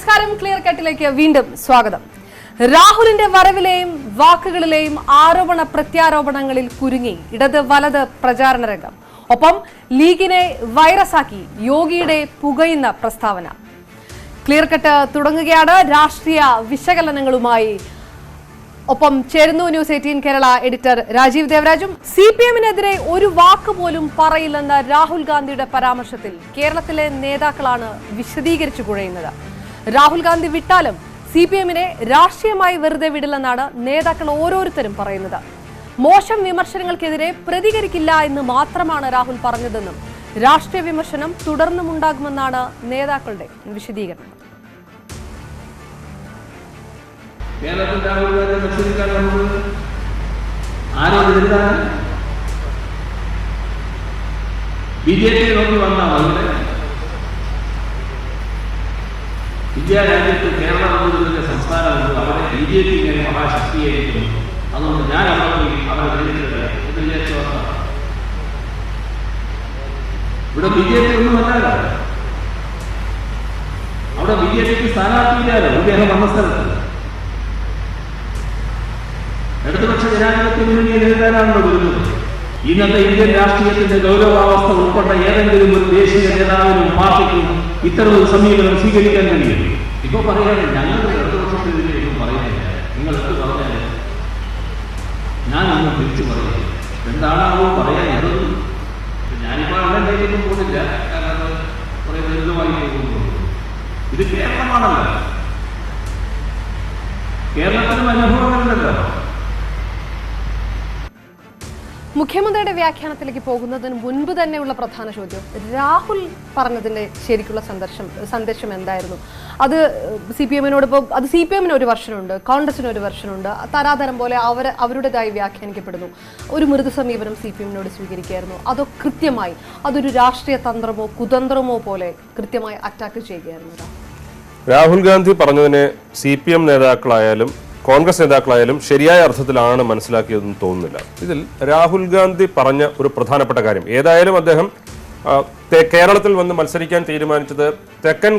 നമസ്കാരം, ക്ലിയർ കട്ടിലേക്ക് വീണ്ടും സ്വാഗതം. രാഹുലിന്റെ വരവിലെയും വാക്കുകളിലെയും ആരോപണ പ്രത്യാരോപണങ്ങളിൽ കുരുങ്ങി ഇടത് വലത് പ്രചാരണ രംഗം. ഒപ്പം ലീഗിനെ വൈറസാക്കി യോഗിയുടെ പുകയുന്ന പ്രസ്താവന. ക്ലിയർ കട്ട് തുടങ്ങുകയാണ്. രാഷ്ട്രീയ വിശകലനങ്ങളുമായി ഒപ്പം ചേരുന്നു ന്യൂസ് 18 കേരള എഡിറ്റർ രാജീവ് ദേവരാജും. CPM-നെതിരെ ഒരു വാക്ക് പോലും പറയില്ലെന്ന രാഹുൽ ഗാന്ധിയുടെ പരാമർശത്തിൽ കേരളത്തിലെ നേതാക്കളാണ് വിശദീകരിച്ചു കുഴയുന്നത്. രാഹുൽ ഗാന്ധി വിട്ടാലും CPM-നെ രാഷ്ട്രീയമായി വെറുതെ വിടില്ലെന്നാണ് നേതാക്കൾ ഓരോരുത്തരും പറയുന്നത്. മോശം വിമർശനങ്ങൾക്കെതിരെ പ്രതികരിക്കില്ല എന്ന് മാത്രമാണ് രാഹുൽ പറഞ്ഞതെന്നും രാഷ്ട്രീയ വിമർശനം തുടർന്നുമുണ്ടാകുമെന്നാണ് നേതാക്കളുടെ വിശദീകരണം. കേരളത്തിൽ രാഹുൽ ഗാന്ധി മത്സരിക്കാൻ നമുക്ക് ആരോട് എതിരാണ്? BJP നോക്കി വന്നാൽ അവരുടെ ഇന്ത്യ രാജ്യത്ത് കേരളം എന്നതിന്റെ സംസ്ഥാനമുണ്ട്. അവരെ BJP ഇങ്ങനെ മഹാശക്തിയായിരിക്കും. അതുകൊണ്ട് ഞാൻ അവരെ എതിർത്തിട്ട് എന്ന് വിചാരിച്ച വന്ന ഇവിടെ BJP ഒന്നുമല്ല. അവിടെ BJPക്ക് സ്ഥാനാർത്ഥിയില്ലാലോ. ഇദ്ദേഹം വന്ന സ്ഥലത്ത് ഇടതുപക്ഷ ജനാധിപത്യ മുന്നണിയെ നേരിടാനാണല്ലോ വരുന്നത്. ഇന്നത്തെ ഇന്ത്യൻ രാഷ്ട്രീയത്തിന്റെ ഗൗരവാവസ്ഥ ഉൾപ്പെട്ട ഏതെങ്കിലും ഒരു ദേശീയ നേതാവിനും പാർട്ടിക്കും ഇത്തരമൊരു സമീപനം സ്വീകരിക്കാൻ കഴിയും. ഇപ്പൊ പറയാൻ ഞങ്ങളുടെ ഇടതുപക്ഷത്തിനെതിരെ പറയുന്നില്ല. നിങ്ങൾ എന്ത് പറഞ്ഞാൽ ഞാനൊന്നും തിരിച്ചു പറയുന്നത് എന്താണോ പറയാൻ ഇറങ്ങും. ഞാനിപ്പോ അല്ലെങ്കിലും പോകുന്നില്ല, കാരണം കുറെ ദുരിതമായി പോകുന്നു. ഇത് കേരളമാണല്ലോ. കേരളത്തിനും അനുഭവങ്ങളുണ്ടല്ലോ. മുഖ്യമന്ത്രിയുടെ വ്യാഖ്യാനത്തിലേക്ക് പോകുന്നതിന് മുൻപ് തന്നെയുള്ള പ്രധാന ചോദ്യം, രാഹുൽ പറഞ്ഞതിന്റെ ശരിക്കുള്ള സന്ദേശം എന്തായിരുന്നു? അത് CPM-നോടൊപ്പം അത് CPM-ന് ഒരു വെർഷനുണ്ട്, കോൺഗ്രസിന് ഒരു വെർഷനുണ്ട്. തരാതരം പോലെ അവരുടേതായി വ്യാഖ്യാനിക്കപ്പെടുന്നു. ഒരു മൃദു സമീപനം CPM-നോട് സ്വീകരിക്കുകയായിരുന്നു, അതോ കൃത്യമായി അതൊരു രാഷ്ട്രീയ തന്ത്രമോ കുതന്ത്രമോ പോലെ കൃത്യമായി അറ്റാക്ക് ചെയ്യുകയായിരുന്നു? രാഹുൽ ഗാന്ധി പറഞ്ഞതിനെ CPM നേതാക്കളായാലും കോൺഗ്രസ് നേതാക്കളായാലും ശരിയായ അർത്ഥത്തിലാണ് മനസ്സിലാക്കിയതെന്ന് തോന്നുന്നില്ല. ഇതിൽ രാഹുൽ ഗാന്ധി പറഞ്ഞ ഒരു പ്രധാനപ്പെട്ട കാര്യം, ഏതായാലും അദ്ദേഹം കേരളത്തിൽ വന്ന് മത്സരിക്കാൻ തീരുമാനിച്ചത് തെക്കൻ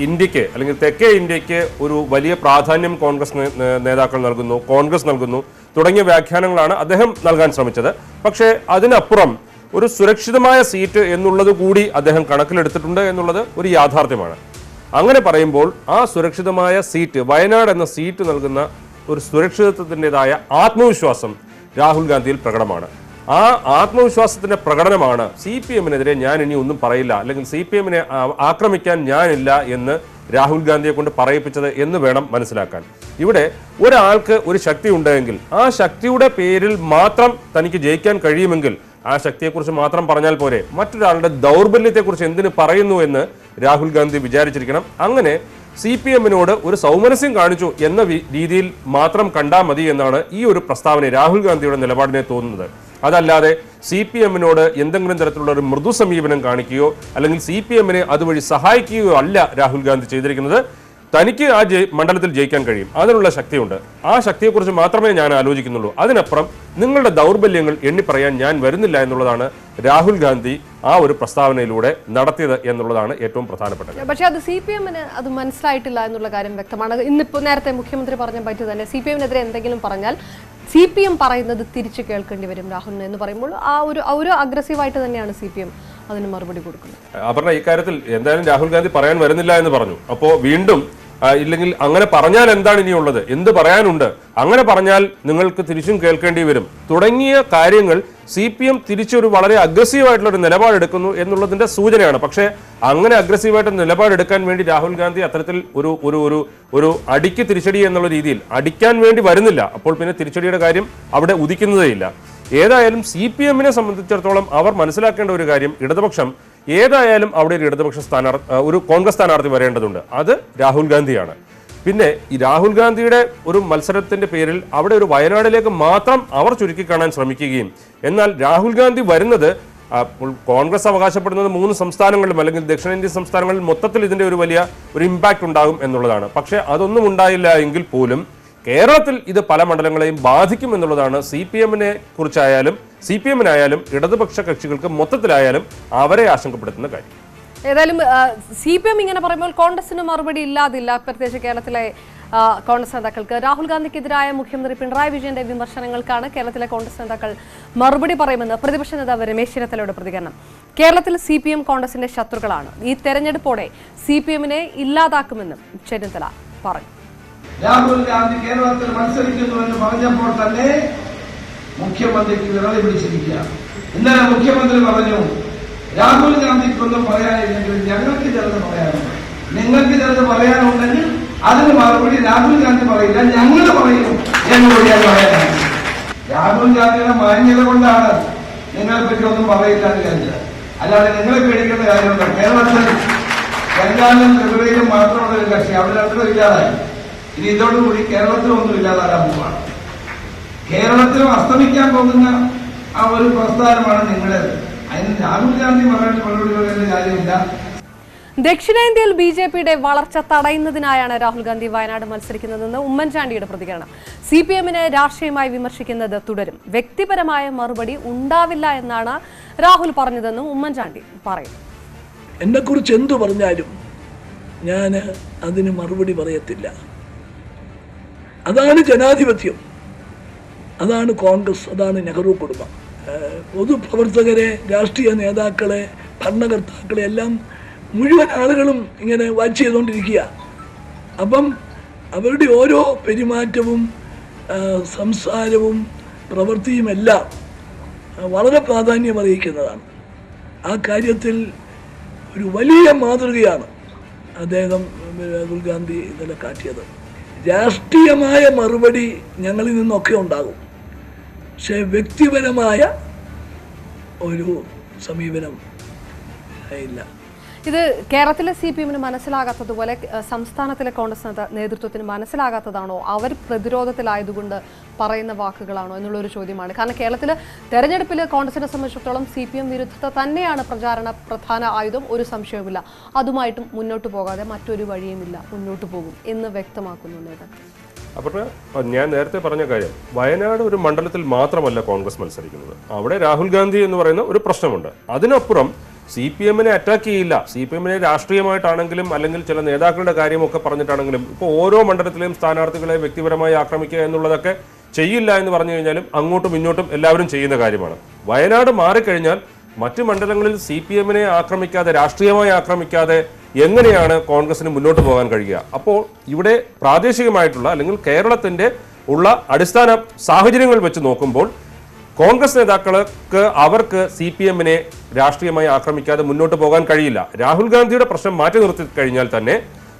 ഇന്ത്യക്ക് അല്ലെങ്കിൽ തെക്കേ ഇന്ത്യക്ക് ഒരു വലിയ പ്രാധാന്യം കോൺഗ്രസ് നേതാക്കൾ നൽകുന്നു, കോൺഗ്രസ് നൽകുന്നു തുടങ്ങിയ വ്യാഖ്യാനങ്ങളാണ് അദ്ദേഹം നൽകാൻ ശ്രമിച്ചത്. പക്ഷേ അതിനപ്പുറം ഒരു സുരക്ഷിതമായ സീറ്റ് എന്നുള്ളത് കൂടി അദ്ദേഹം കണക്കിലെടുത്തിട്ടുണ്ട് എന്നുള്ളത് ഒരു യാഥാർത്ഥ്യമാണ്. അങ്ങനെ പറയുമ്പോൾ ആ സുരക്ഷിതമായ സീറ്റ്, വയനാട് എന്ന സീറ്റ് നൽകുന്ന ഒരു സുരക്ഷിതത്വത്തിൻ്റെതായ ആത്മവിശ്വാസം രാഹുൽ ഗാന്ധിയിൽ പ്രകടമാണ്. ആ ആത്മവിശ്വാസത്തിന്റെ പ്രകടനമാണ് CPM-നെതിരെ ഞാൻ ഇനി ഒന്നും പറയില്ല, അല്ലെങ്കിൽ CPM-നെ ആക്രമിക്കാൻ ഞാനില്ല എന്ന് രാഹുൽ ഗാന്ധിയെ കൊണ്ട് പറയിപ്പിച്ചത് എന്ന് വേണം മനസ്സിലാക്കാൻ. ഇവിടെ ഒരാൾക്ക് ഒരു ശക്തി ഉണ്ടെങ്കിൽ ആ ശക്തിയുടെ പേരിൽ മാത്രം തനിക്ക് ജയിക്കാൻ കഴിയുമെങ്കിൽ ആ ശക്തിയെക്കുറിച്ച് മാത്രം പറഞ്ഞാൽ പോരെ, മറ്റൊരാളുടെ ദൗർബല്യത്തെക്കുറിച്ച് എന്തിനു പറയുന്നു എന്ന് രാഹുൽ ഗാന്ധി വിചാരിച്ചിരിക്കണം. അങ്ങനെ CPM-നോട് ഒരു സൗമനസ്യം കാണിച്ചു എന്ന രീതിയിൽ മാത്രം കണ്ടാൽ മതി എന്നാണ് ഈ ഒരു പ്രസ്താവന രാഹുൽ ഗാന്ധിയുടെ നിലപാടിനെ തോന്നുന്നത്. അതല്ലാതെ CPM-നോട് എന്തെങ്കിലും തരത്തിലുള്ള ഒരു മൃദു സമീപനം കാണിക്കുകയോ അല്ലെങ്കിൽ CPM-നെ അതുവഴി സഹായിക്കുകയോ അല്ല രാഹുൽ ഗാന്ധി ചെയ്തിരിക്കുന്നത്. തനിക്ക് ആ മണ്ഡലത്തിൽ ജയിക്കാൻ കഴിയും, അതിനുള്ള ശക്തിയുണ്ട്. ആ ശക്തിയെക്കുറിച്ച് മാത്രമേ ഞാൻ ആലോചിക്കുന്നുള്ളൂ. അതിനപ്പുറം നിങ്ങളുടെ ദൗർബല്യങ്ങൾ എണ്ണിപ്പറയാൻ ഞാൻ വരുന്നില്ല എന്നുള്ളതാണ് രാഹുൽ ഗാന്ധി ആ ഒരു പ്രസ്താവനയിലൂടെ നടത്തിയത് എന്നുള്ളതാണ് ഏറ്റവും പ്രധാനപ്പെട്ടത്. പക്ഷേ അത് CPM-ന് അത് മനസ്സിലായിട്ടില്ല എന്നുള്ള കാര്യം വ്യക്തമാണ്. ഇന്നിപ്പോൾ നേരത്തെ മുഖ്യമന്ത്രി പറഞ്ഞ പറ്റി തന്നെ CPM-നെതിരെ എന്തെങ്കിലും പറഞ്ഞാൽ CPM പറയുന്നത് തിരിച്ചു കേൾക്കേണ്ടി വരും രാഹുലിന് എന്ന് പറയുമ്പോൾ ആ ഒരു അഗ്രസീവായിട്ട് തന്നെയാണ് CPM അതിന് മറുപടി കൊടുക്കുന്നത്. അപർണ, ഇക്കാര്യത്തിൽ എന്തായാലും രാഹുൽ ഗാന്ധി പറയാൻ വരുന്നില്ല എന്ന് പറഞ്ഞു. അപ്പോൾ വീണ്ടും ഇല്ലെങ്കിൽ അങ്ങനെ പറഞ്ഞാൽ എന്താണ് ഇനിയുള്ളത്, എന്ത് പറയാനുണ്ട്, അങ്ങനെ പറഞ്ഞാൽ നിങ്ങൾക്ക് തിരിച്ചും കേൾക്കേണ്ടി വരും തുടങ്ങിയ കാര്യങ്ങൾ CPM തിരിച്ചൊരു വളരെ അഗ്രസീവായിട്ടുള്ള ഒരു നിലപാടെടുക്കുന്നു എന്നുള്ളതിന്റെ സൂചനയാണ്. പക്ഷേ അങ്ങനെ അഗ്രസീവായിട്ട് നിലപാടെടുക്കാൻ വേണ്ടി രാഹുൽ ഗാന്ധി അത്തരത്തിൽ ഒരു അടിക്ക് തിരിച്ചടി എന്നുള്ള രീതിയിൽ അടിക്കാൻ വേണ്ടി വരുന്നില്ല. അപ്പോൾ പിന്നെ തിരിച്ചടിയുടെ കാര്യം അവിടെ ഉദിക്കുന്നതേയില്ല. ഏതായാലും CPM-നെ സംബന്ധിച്ചിടത്തോളം അവർ മനസ്സിലാക്കേണ്ട ഒരു കാര്യം, ഇടതുപക്ഷം ഏതായാലും അവിടെ ഒരു ഇടതുപക്ഷ ഒരു കോൺഗ്രസ് സ്ഥാനാർത്ഥി വരേണ്ടതുണ്ട്. അത് രാഹുൽ ഗാന്ധിയാണ്. പിന്നെ ഈ രാഹുൽ ഗാന്ധിയുടെ ഒരു മത്സരത്തിന്റെ പേരിൽ അവിടെ ഒരു വയനാടിലേക്ക് മാത്രം അവർ ചുരുക്കി കാണാൻ ശ്രമിക്കുകയും, എന്നാൽ രാഹുൽ ഗാന്ധി വരുന്നത് കോൺഗ്രസ് അവകാശപ്പെടുന്നത് 3 സംസ്ഥാനങ്ങളിലും അല്ലെങ്കിൽ ദക്ഷിണേന്ത്യൻ സംസ്ഥാനങ്ങളിൽ മൊത്തത്തിൽ ഇതിന്റെ ഒരു വലിയ ഇമ്പാക്ട് ഉണ്ടാകും എന്നുള്ളതാണ്. പക്ഷെ അതൊന്നും ഉണ്ടായില്ല എങ്കിൽ പോലും കേരളത്തിൽ ഇത് പല മണ്ഡലങ്ങളെയും ബാധിക്കും എന്നുള്ളതാണ് CPM-നെ കുറിച്ചായാലും CPM-നായാലും ഇടതുപക്ഷ കക്ഷികൾക്ക് മൊത്തത്തിലായാലും അവരെ ആശങ്കപ്പെടുത്തുന്ന കാര്യം. ഏതായാലും CPM ഇങ്ങനെ പറയുമ്പോൾ കോൺഗ്രസിന് മറുപടി ഇല്ലാതില്ല. പ്രത്യേകിച്ച് കേരളത്തിലെ കോൺഗ്രസ് നേതാക്കൾക്ക് രാഹുൽ ഗാന്ധിക്കെതിരായ മുഖ്യമന്ത്രി പിണറായി വിജയന്റെ വിമർശനങ്ങൾക്കാണ് കേരളത്തിലെ കോൺഗ്രസ് നേതാക്കൾ മറുപടി പറയുമെന്ന് പ്രതിപക്ഷ നേതാവ് രമേശ് ചെന്നിത്തലയുടെ പ്രതികരണം. കേരളത്തിൽ CPM കോൺഗ്രസിന്റെ ശത്രുക്കളാണ്. ഈ തെരഞ്ഞെടുപ്പോടെ CPM-നെ ഇല്ലാതാക്കുമെന്നും ചെന്നിത്തല പറഞ്ഞു. രാഹുൽ ഗാന്ധി കേരളത്തിൽ മത്സരിക്കുന്നുവെന്ന് പറഞ്ഞപ്പോൾ തന്നെ മുഖ്യമന്ത്രിക്ക് വിരളി പിടിച്ചിരിക്കുകയാണ്. ഇന്നലെ മുഖ്യമന്ത്രി പറഞ്ഞു, രാഹുൽ ഗാന്ധിക്കൊന്നും പറയാനില്ലെങ്കിൽ ഞങ്ങൾക്ക് ചിലത് പറയാനുണ്ട്. നിങ്ങൾക്ക് ചിലത് പറയാനുണ്ടെങ്കിൽ അതിന് മറുപടി രാഹുൽ ഗാന്ധി പറയില്ല, ഞങ്ങൾ പറയും എന്നുകൂടി ഞാൻ പറയാനാണ്. രാഹുൽ ഗാന്ധിയുടെ മാന്യത കൊണ്ടാണ് നിങ്ങളെ പറ്റി ഒന്നും പറയില്ല എന്ന് വിചാരിച്ചത്. അല്ലാതെ നിങ്ങളെ പേടിക്കേണ്ട കാര്യമുണ്ട്. കേരളത്തിൽ തെലങ്കാനയിലും ത്രിപുരയിലും മാത്രമുള്ള ഒരു കക്ഷി, അവിടെ രണ്ടും ഇല്ലാതായി. ഇനി ഇതോടുകൂടി കേരളത്തിലൊന്നും ഇല്ലാതാകാൻ പോവാണ്. കേരളത്തിലും അസ്തമിക്കാൻ പോകുന്ന ആ ഒരു പ്രസ്ഥാനമാണ് നിങ്ങളേത്. അതിന് രാഹുൽ ഗാന്ധി മറുപടി പറയേണ്ട കാര്യമില്ല. ദക്ഷിണേന്ത്യയിൽ BJP-യുടെ വളർച്ച തടയുന്നതിനായാണ് രാഹുൽ ഗാന്ധി വയനാട് മത്സരിക്കുന്നതെന്ന് ഉമ്മൻചാണ്ടിയുടെ പ്രതികരണം. CPM-നെ രാഷ്ട്രീയമായി വിമർശിക്കുന്നത് തുടരും. വ്യക്തിപരമായ മറുപടി ഉണ്ടാവില്ല എന്നാണ് രാഹുൽ പറഞ്ഞതെന്നും ഉമ്മൻചാണ്ടി പറയുന്നു. എന്നെക്കുറിച്ച് എന്തു പറഞ്ഞാലും ഞാൻ അതിന് മറുപടി പറയത്തില്ല. അതാണ് ജനാധിപത്യം, അതാണ് കോൺഗ്രസ്, അതാണ് നെഹ്റു കുടുംബം. പൊതുപ്രവർത്തകരെ, രാഷ്ട്രീയ നേതാക്കളെ, ഭരണകർത്താക്കളെ എല്ലാം മുഴുവൻ ആളുകളും ഇങ്ങനെ വാച്ച് ചെയ്തുകൊണ്ടിരിക്കുക. അപ്പം അവരുടെ ഓരോ പെരുമാറ്റവും സംസാരവും പ്രവൃത്തിയുമെല്ലാം വളരെ പ്രാധാന്യം അറിയിക്കുന്നതാണ്. ആ കാര്യത്തിൽ ഒരു വലിയ മാതൃകയാണ് അദ്ദേഹം രാഹുൽ ഗാന്ധി ഇന്നലെ കാട്ടിയത്. രാഷ്ട്രീയമായ മറുപടി ഞങ്ങളിൽ നിന്നൊക്കെ ഉണ്ടാകും, പക്ഷേ വ്യക്തിപരമായ ഒരു സമീപനം ഇല്ല. ഇത് കേരളത്തിലെ CPM-ന് മനസ്സിലാകാത്തതുപോലെ സംസ്ഥാനത്തിലെ കോൺഗ്രസ് നേതൃത്വത്തിന് മനസ്സിലാകാത്തതാണോ, അവർ പ്രതിരോധത്തിലായതുകൊണ്ട് പറയുന്ന വാക്കുകളാണോ എന്നുള്ളൊരു ചോദ്യമാണ്. കാരണം കേരളത്തിൽ തെരഞ്ഞെടുപ്പിൽ കോൺഗ്രസിനെ സംബന്ധിച്ചിടത്തോളം CPM വിരുദ്ധത തന്നെയാണ് പ്രചാരണ പ്രധാന ആയുധം, ഒരു സംശയവുമില്ല. അതുമായിട്ടും മുന്നോട്ട് പോകാതെ മറ്റൊരു വഴിയുമില്ല, മുന്നോട്ട് പോകും എന്ന് വ്യക്തമാക്കുന്നു നേതാക്കൾ. അപ്പോൾ ഞാൻ നേരത്തെ പറഞ്ഞ കാര്യം, വയനാട് ഒരു മണ്ഡലത്തിൽ മാത്രമല്ല കോൺഗ്രസ് മത്സരിക്കുന്നത്. അവിടെ രാഹുൽ ഗാന്ധി എന്ന് പറയുന്ന ഒരു പ്രശ്നമുണ്ട്. അതിനപ്പുറം CPM-നെ അറ്റാക്ക് ചെയ്യില്ല. CPM-നെ രാഷ്ട്രീയമായിട്ടാണെങ്കിലും അല്ലെങ്കിൽ ചില നേതാക്കളുടെ കാര്യമൊക്കെ പറഞ്ഞിട്ടാണെങ്കിലും ഇപ്പോൾ ഓരോ മണ്ഡലത്തിലെയും സ്ഥാനാർത്ഥികളെ വ്യക്തിപരമായി ആക്രമിക്കുക എന്നുള്ളതൊക്കെ ചെയ്യില്ല എന്ന് പറഞ്ഞു കഴിഞ്ഞാലും അങ്ങോട്ടും ഇങ്ങോട്ടും എല്ലാവരും ചെയ്യുന്ന കാര്യമാണ്. വയനാട് മാറിക്കഴിഞ്ഞാൽ മറ്റ് മണ്ഡലങ്ങളിൽ CPM-നെ ആക്രമിക്കാതെ, രാഷ്ട്രീയമായി ആക്രമിക്കാതെ എങ്ങനെയാണ് കോൺഗ്രസിന് മുന്നോട്ട് പോകാൻ കഴിയുക? അപ്പോൾ ഇവിടെ പ്രാദേശികമായിട്ടുള്ള അല്ലെങ്കിൽ കേരളത്തിന്റെ ഉള്ള അടിസ്ഥാന സാഹചര്യങ്ങൾ വെച്ച് നോക്കുമ്പോൾ കോൺഗ്രസ് നേതാക്കൾക്ക് അവർക്ക് CPM-നെ രാഷ്ട്രീയമായി ആക്രമിക്കാതെ മുന്നോട്ട് പോകാൻ കഴിയില്ല. രാഹുൽ ഗാന്ധിയുടെ പ്രശ്നം മാറ്റി നിർത്തി കഴിഞ്ഞാൽ തന്നെ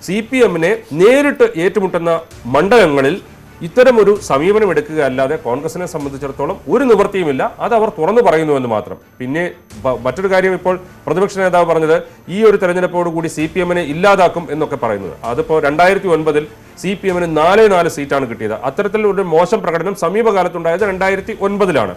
CPM-നെ നേരിട്ട് ഏറ്റുമുട്ടുന്ന മണ്ഡലങ്ങളിൽ ഇത്തരമൊരു സമീപനം എടുക്കുക അല്ലാതെ കോൺഗ്രസിനെ സംബന്ധിച്ചിടത്തോളം ഒരു നിവൃത്തിയുമില്ല. അത് അവർ തുറന്നു പറയുന്നുവെന്ന് മാത്രം. പിന്നെ മറ്റൊരു കാര്യം, ഇപ്പോൾ പ്രതിപക്ഷ നേതാവ് പറഞ്ഞത് ഈ ഒരു തെരഞ്ഞെടുപ്പോടുകൂടി CPM-നെ ഇല്ലാതാക്കും എന്നൊക്കെ പറയുന്നത്. അതിപ്പോൾ 2009-ൽ CPM-ന് 4 സീറ്റാണ് കിട്ടിയത്. അത്തരത്തിലൊരു മോശം പ്രകടനം സമീപകാലത്തുണ്ടായത് 2009-ലാണ്.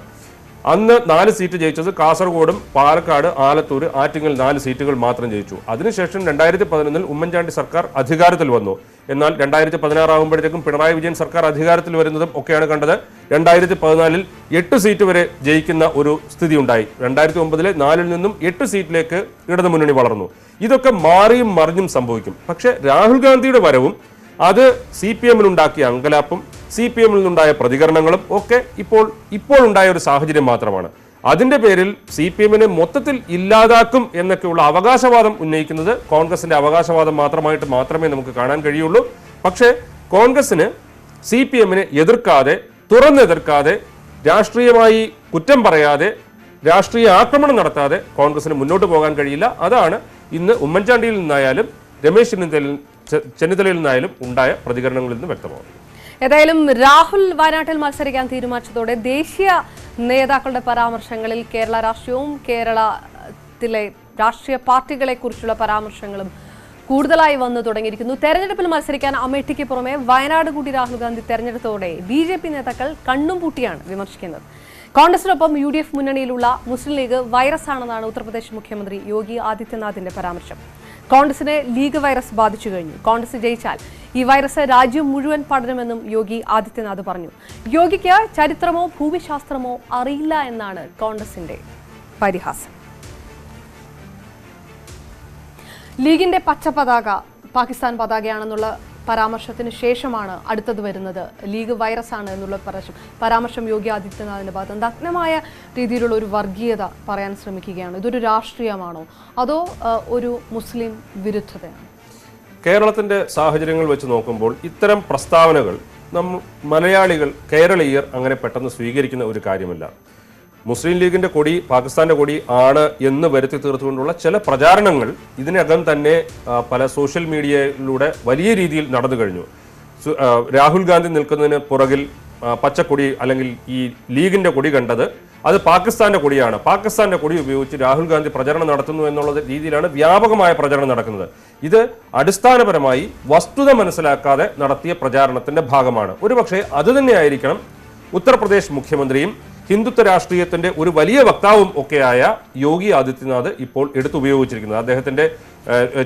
അന്ന് 4 സീറ്റ് ജയിച്ചത് കാസർഗോഡും പാലക്കാട്, ആലത്തൂർ, ആറ്റിങ്ങൽ 4 സീറ്റുകൾ മാത്രം ജയിച്ചു. അതിനുശേഷം 2011-ൽ ഉമ്മൻചാണ്ടി സർക്കാർ അധികാരത്തിൽ വന്നു. എന്നാൽ 2016 ആകുമ്പോഴത്തേക്കും പിണറായി വിജയൻ സർക്കാർ അധികാരത്തിൽ വരുന്നതും ഒക്കെയാണ് കണ്ടത്. 2014-ൽ 8 സീറ്റ് വരെ ജയിക്കുന്ന ഒരു സ്ഥിതി ഉണ്ടായി. 2009-ലെ 4-ൽ നിന്നും 8 സീറ്റിലേക്ക് ഇടതുമുന്നണി വളർന്നു. ഇതൊക്കെ മാറിയും മറിഞ്ഞും സംഭവിക്കും. പക്ഷേ രാഹുൽ ഗാന്ധിയുടെ വരവും അത് CPM-നുണ്ടാക്കിയ അങ്കലാപ്പും CPM-ൽ നിന്നുണ്ടായ പ്രതികരണങ്ങളും ഒക്കെ ഇപ്പോൾ ഉണ്ടായ ഒരു സാഹചര്യം മാത്രമാണ്. അതിന്റെ പേരിൽ CPM-നെ മൊത്തത്തിൽ ഇല്ലാതാക്കും എന്നൊക്കെയുള്ള അവകാശവാദം ഉന്നയിക്കുന്നത് കോൺഗ്രസിന്റെ അവകാശവാദം മാത്രമേ നമുക്ക് കാണാൻ കഴിയുള്ളൂ. പക്ഷേ കോൺഗ്രസിന് CPM-നെ എതിർക്കാതെ, തുറന്നെതിർക്കാതെ, രാഷ്ട്രീയമായി കുറ്റം പറയാതെ, രാഷ്ട്രീയ ആക്രമണം നടത്താതെ കോൺഗ്രസിന് മുന്നോട്ട് പോകാൻ കഴിയില്ല. അതാണ് ഇന്ന് ഉമ്മൻചാണ്ടിയിൽ നിന്നായാലും രമേശ് ചെന്നിത്തലയിൽ നിന്നായാലും ഉണ്ടായ പ്രതികരണങ്ങളിൽ നിന്ന് വ്യക്തമാകുന്നത്. ഏതായാലും രാഹുൽ വയനാട്ടിൽ മത്സരിക്കാൻ തീരുമാനിച്ചതോടെ ദേശീയ നേതാക്കളുടെ പരാമർശങ്ങളിൽ കേരള രാഷ്ട്രീയവും കേരളത്തിലെ രാഷ്ട്രീയ പാർട്ടികളെ കുറിച്ചുള്ള പരാമർശങ്ങളും കൂടുതലായി വന്നു തുടങ്ങിയിരിക്കുന്നു. തെരഞ്ഞെടുപ്പിൽ മത്സരിക്കാൻ അമേഠിക്ക് പുറമെ വയനാട് കൂടി രാഹുൽ ഗാന്ധി തെരഞ്ഞെടുത്തോടെ BJP നേതാക്കൾ കണ്ണും പൂട്ടിയാണ് വിമർശിക്കുന്നത്. കോൺഗ്രസിനൊപ്പം UDF മുന്നണിയിലുള്ള മുസ്ലിം ലീഗ് വൈറസാണെന്നാണ് ഉത്തർപ്രദേശ് മുഖ്യമന്ത്രി യോഗി ആദിത്യനാഥിന്റെ പരാമർശം. കോൺഗ്രസിനെ ലീഗ് വൈറസ് ബാധിച്ചു കഴിഞ്ഞു. കോൺഗ്രസ് ജയിച്ചാൽ ഈ വൈറസ് രാജ്യം മുഴുവൻ പടരുമെന്നും യോഗി ആദിത്യനാഥ് പറഞ്ഞു. യോഗിക്ക് ചരിത്രമോ ഭൂമിശാസ്ത്രമോ അറിയില്ല എന്നാണ് കോൺഗ്രസിന്റെ പരിഹാസം. ലീഗിന്റെ പച്ച പതാക പാകിസ്ഥാൻ പതാകയാണെന്നുള്ള പരാമർശത്തിന് ശേഷമാണ് അടുത്തത് വരുന്നത് ലീഗ് വൈറസാണ് എന്നുള്ള പരാമർശം യോഗി ആദിത്യനാഥിന്റെ ഭാഗത്ത് നഗ്നമായ രീതിയിലുള്ള ഒരു വർഗീയത പറയാൻ ശ്രമിക്കുകയാണ്. ഇതൊരു രാഷ്ട്രീയമാണോ അതോ ഒരു മുസ്ലിം വിരുദ്ധതയാണോ? കേരളത്തിന്റെ സാഹചര്യങ്ങൾ വെച്ച് നോക്കുമ്പോൾ ഇത്തരം പ്രസ്താവനകൾ മലയാളികൾ, കേരളീയർ അങ്ങനെ പെട്ടെന്ന് സ്വീകരിക്കുന്ന ഒരു കാര്യമല്ല. മുസ്ലിം ലീഗിന്റെ കൊടി പാകിസ്ഥാന്റെ കൊടി ആണ് എന്ന് വരുത്തി തീർത്തുകൊണ്ടുള്ള ചില പ്രചാരണങ്ങൾ ഇതിനകം തന്നെ പല സോഷ്യൽ മീഡിയയിലൂടെ വലിയ രീതിയിൽ നടന്നു കഴിഞ്ഞു. രാഹുൽ ഗാന്ധി നിൽക്കുന്നതിന് പുറകിൽ പച്ചക്കൊടി അല്ലെങ്കിൽ ഈ ലീഗിന്റെ കൊടി കണ്ടത് അത് പാകിസ്ഥാന്റെ കൊടിയാണ്, പാകിസ്ഥാന്റെ കൊടി ഉപയോഗിച്ച് രാഹുൽ ഗാന്ധി പ്രചരണം നടത്തുന്നു എന്നുള്ള രീതിയിലാണ് വ്യാപകമായ പ്രചരണം നടക്കുന്നത്. ഇത് അടിസ്ഥാനപരമായി വസ്തുത മനസ്സിലാക്കാതെ നടത്തിയ പ്രചാരണത്തിന്റെ ഭാഗമാണ്. ഒരുപക്ഷെ അത് തന്നെയായിരിക്കണം ഉത്തർപ്രദേശ് മുഖ്യമന്ത്രിയും ഹിന്ദുത്വ രാഷ്ട്രീയത്തിന്റെ ഒരു വലിയ വക്താവും ഒക്കെയായ യോഗി ആദിത്യനാഥ് ഇപ്പോൾ എടുത്തുപയോഗിച്ചിരിക്കുന്നത്. അദ്ദേഹത്തിന്റെ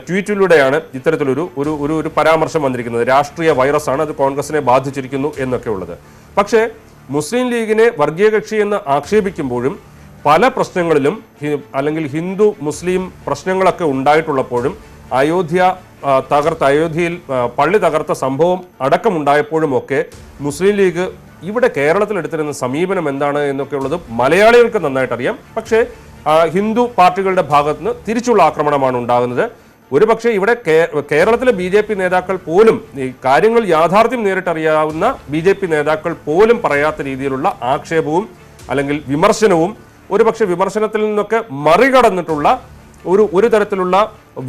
ട്വീറ്റിലൂടെയാണ് ഇത്തരത്തിലൊരു ഒരു പരാമർശം വന്നിരിക്കുന്നത്. രാഷ്ട്രീയ വൈറസാണ്, അത് കോൺഗ്രസിനെ ബാധിച്ചിരിക്കുന്നു എന്നൊക്കെ ഉള്ളത്. പക്ഷേ മുസ്ലിം ലീഗിനെ വർഗീയ കക്ഷി എന്ന് ആക്ഷേപിക്കുമ്പോഴും പല പ്രശ്നങ്ങളിലും അല്ലെങ്കിൽ ഹിന്ദു മുസ്ലിം പ്രശ്നങ്ങളൊക്കെ ഉണ്ടായിട്ടുള്ളപ്പോഴും അയോധ്യയിൽ പള്ളി തകർത്ത സംഭവം അടക്കമുണ്ടായപ്പോഴും ഒക്കെ മുസ്ലിം ലീഗ് ഇവിടെ കേരളത്തിൽ എടുത്തിരുന്ന സമീപനം എന്താണ് എന്നൊക്കെ ഉള്ളത് മലയാളികൾക്ക് നന്നായിട്ട് അറിയാം. പക്ഷേ ഹിന്ദു പാർട്ടികളുടെ ഭാഗത്ത് നിന്ന് തിരിച്ചുള്ള ആക്രമണമാണ് ഉണ്ടാകുന്നത്. ഒരുപക്ഷെ ഇവിടെ കേരളത്തിലെ BJP നേതാക്കൾ പോലും ഈ കാര്യങ്ങൾ യാഥാർത്ഥ്യം നേരിട്ടറിയാവുന്ന BJP നേതാക്കൾ പോലും പറയാത്ത രീതിയിലുള്ള ആക്ഷേപവും അല്ലെങ്കിൽ വിമർശനവും ഒരുപക്ഷെ വിമർശനത്തിൽ നിന്നൊക്കെ മറികടന്നിട്ടുള്ള ഒരു തരത്തിലുള്ള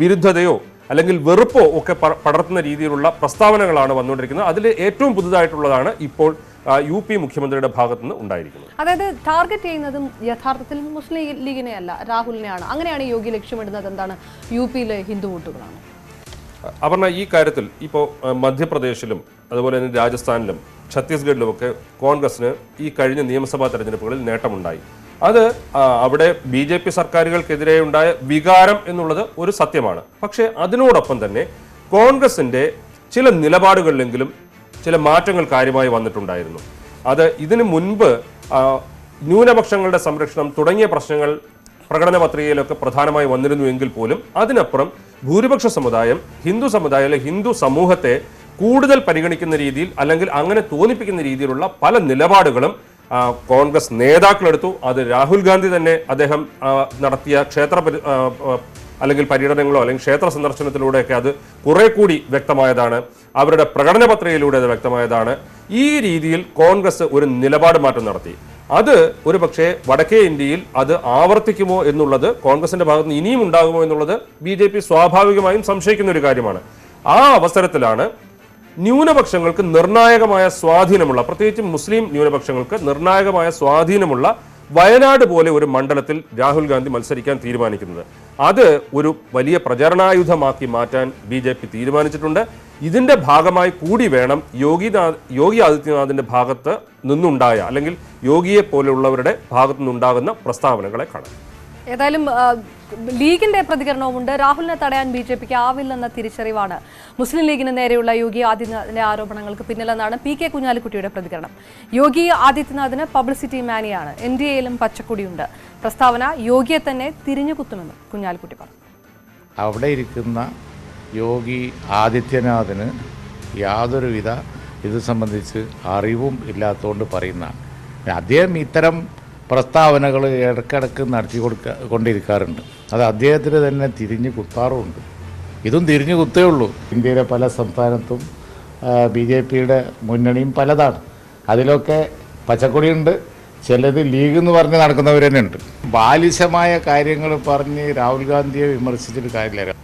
വിരുദ്ധതയോ അല്ലെങ്കിൽ വെറുപ്പോ ഒക്കെ പടർത്തുന്ന രീതിയിലുള്ള പ്രസ്താവനകളാണ് വന്നുകൊണ്ടിരിക്കുന്നത്. അതിൽ ഏറ്റവും പുതുതായിട്ടുള്ളതാണ് ഇപ്പോൾ UP മുഖ്യമന്ത്രിയുടെ ഭാഗത്തു നിന്ന് ഉണ്ടായിരിക്കുന്നത്. അതായത് ടാർഗറ്റ് ചെയ്യുന്നതും യഥാർത്ഥത്തിൽ മുസ്ലിം ലീഗിനെ അല്ല, രാഹുലിനെയാണ്. അങ്ങനെയാണ് യോഗി ലക്ഷ്യമിടുന്നത് എന്താണ്? UPയിലെ ഹിന്ദു വോട്ടുകളാണ്. അപർണ, ഈ കാര്യത്തിൽ ഇപ്പോൾ മധ്യപ്രദേശിലും അതുപോലെ തന്നെ രാജസ്ഥാനിലും ഛത്തീസ്ഗഡിലുമൊക്കെ കോൺഗ്രസിന് ഈ കഴിഞ്ഞ നിയമസഭാ തെരഞ്ഞെടുപ്പുകളിൽ നേട്ടമുണ്ടായി. അത് അവിടെ BJP സർക്കാരുകൾക്കെതിരെ ഉണ്ടായ വികാരം എന്നുള്ളത് ഒരു സത്യമാണ്. പക്ഷേ അതിനോടൊപ്പം തന്നെ കോൺഗ്രസിന്റെ ചില നിലപാടുകളിലെങ്കിലും ചില മാറ്റങ്ങൾ കാര്യമായി വന്നിട്ടുണ്ടായിരുന്നു. അത് ഇതിനു മുൻപ് ന്യൂനപക്ഷങ്ങളുടെ സംരക്ഷണം തുടങ്ങിയ പ്രശ്നങ്ങൾ പ്രകടന പത്രികയിലൊക്കെ പ്രധാനമായി വന്നിരുന്നു എങ്കിൽ പോലും അതിനപ്പുറം ഭൂരിപക്ഷ സമുദായം, ഹിന്ദു സമുദായം അല്ലെങ്കിൽ ഹിന്ദു സമൂഹത്തെ കൂടുതൽ പരിഗണിക്കുന്ന രീതിയിൽ അല്ലെങ്കിൽ അങ്ങനെ തോന്നിപ്പിക്കുന്ന രീതിയിലുള്ള പല നിലപാടുകളും കോൺഗ്രസ് നേതാക്കളെടുത്തു. അത് രാഹുൽ ഗാന്ധി തന്നെ അദ്ദേഹം നടത്തിയ അല്ലെങ്കിൽ പര്യടനങ്ങളോ അല്ലെങ്കിൽ ക്ഷേത്ര സന്ദർശനത്തിലൂടെയൊക്കെ അത് കുറെ കൂടി വ്യക്തമായതാണ്. അവരുടെ പ്രകടന പത്രികയിലൂടെ അത് വ്യക്തമായതാണ്. ഈ രീതിയിൽ കോൺഗ്രസ് ഒരു നിലപാട് മാറ്റം നടത്തി. അത് ഒരു പക്ഷേ വടക്കേ ഇന്ത്യയിൽ അത് ആവർത്തിക്കുമോ എന്നുള്ളത്, കോൺഗ്രസിന്റെ ഭാഗത്ത് നിന്ന് ഇനിയും ഉണ്ടാകുമോ എന്നുള്ളത് BJP സ്വാഭാവികമായും സംശയിക്കുന്ന ഒരു കാര്യമാണ്. ആ അവസരത്തിലാണ് ന്യൂനപക്ഷങ്ങൾക്ക് നിർണായകമായ സ്വാധീനമുള്ള, പ്രത്യേകിച്ച് മുസ്ലിം ന്യൂനപക്ഷങ്ങൾക്ക് നിർണായകമായ സ്വാധീനമുള്ള വയനാട് പോലെ ഒരു മണ്ഡലത്തിൽ രാഹുൽ ഗാന്ധി മത്സരിക്കാൻ തീരുമാനിക്കുന്നത്. അത് ഒരു വലിയ പ്രചരണായുധമാക്കി മാറ്റാൻ BJP തീരുമാനിച്ചിട്ടുണ്ട്. ഇതിന്റെ ഭാഗമായി കൂടി വേണം യോഗി ആദിത്യനാഥിന്റെ ഭാഗത്ത് നിന്നുണ്ടായ അല്ലെങ്കിൽ യോഗിയെ പോലുള്ളവരുടെ ഭാഗത്തു നിന്നുണ്ടാകുന്ന പ്രസ്താവനകളെ കാണാൻ. ഏതായാലും ലീഗിന്റെ പ്രതികരണവുമുണ്ട്. രാഹുലിനെ തടയാൻ BJPക്ക് ആവില്ലെന്ന തിരിച്ചറിവാണ് മുസ്ലിം ലീഗിന് നേരെയുള്ള യോഗി ആദിത്യനാഥിന്റെ ആരോപണങ്ങൾക്ക് പിന്നിലെന്നാണ് PK കുഞ്ഞാലിക്കുട്ടിയുടെ പ്രതികരണം. യോഗി ആദിത്യനാഥിന് പബ്ലിസിറ്റി മാനിയാണ്, NDAയിലും പച്ചക്കൊടിയുണ്ട്. പ്രസ്താവന യോഗിയെ തന്നെ തിരിഞ്ഞുകുത്തുമെന്ന് കുഞ്ഞാലിക്കുട്ടി പറഞ്ഞു. അവിടെ ഇരിക്കുന്ന യോഗി ആദിത്യനാഥിന് യാതൊരുവിധ ഇത് സംബന്ധിച്ച് അറിവും ഇല്ലാത്തതുകൊണ്ട് പറയുന്നതാണ്. അദ്ദേഹം ഇത്തരം പ്രസ്താവനകൾ ഇടയ്ക്കിടയ്ക്ക് കൊണ്ടിരിക്കാറുണ്ട്. അത് അദ്ദേഹത്തിന് തന്നെ തിരിഞ്ഞു കുത്താറുമുണ്ട്. ഇതും തിരിഞ്ഞു കുത്തേ ഉള്ളൂ. ഇന്ത്യയിലെ പല സംസ്ഥാനത്തും BJPയുടെ മുന്നണിയും പലതാണ്. അതിലൊക്കെ പച്ചക്കൊടിയുണ്ട്, ചിലത് ലീഗ് എന്ന് പറഞ്ഞ് നടക്കുന്നവർ തന്നെ ഉണ്ട്. ബാലിശമായ കാര്യങ്ങൾ പറഞ്ഞ് രാഹുൽ ഗാന്ധിയെ വിമർശിച്ചിട്ട് കാര്യമില്ല.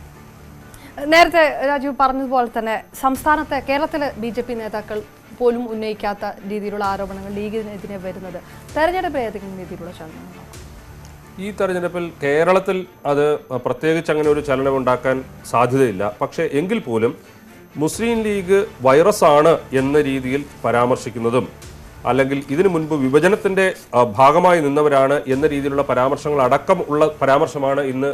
നേരത്തെ രാജീവ് പറഞ്ഞതുപോലെ തന്നെ സംസ്ഥാനത്തെ കേരളത്തിലെ BJP നേതാക്കൾ പോലും ഉന്നയിക്കാത്ത രീതിയിലുള്ള ആരോപണങ്ങൾ ലീഗിനെതിരെ വരുന്നത് തെരഞ്ഞെടുപ്പിൽ ഏതെങ്കിലും രീതിയിലുള്ള ചലനങ്ങളാണ്? ഈ തെരഞ്ഞെടുപ്പിൽ കേരളത്തിൽ അത് പ്രത്യേകിച്ച് അങ്ങനെ ഒരു ചലനം ഉണ്ടാക്കാൻ സാധ്യതയില്ല. പക്ഷേ എങ്കിൽ പോലും മുസ്ലിം ലീഗ് വൈറസാണ് എന്ന രീതിയിൽ പരാമർശിക്കുന്നതും അല്ലെങ്കിൽ ഇതിനു മുൻപ് വിഭജനത്തിന്റെ ഭാഗമായി നിന്നവരാണ് എന്ന രീതിയിലുള്ള പരാമർശങ്ങൾ അടക്കം ഉള്ള പരാമർശമാണ് ഇന്ന്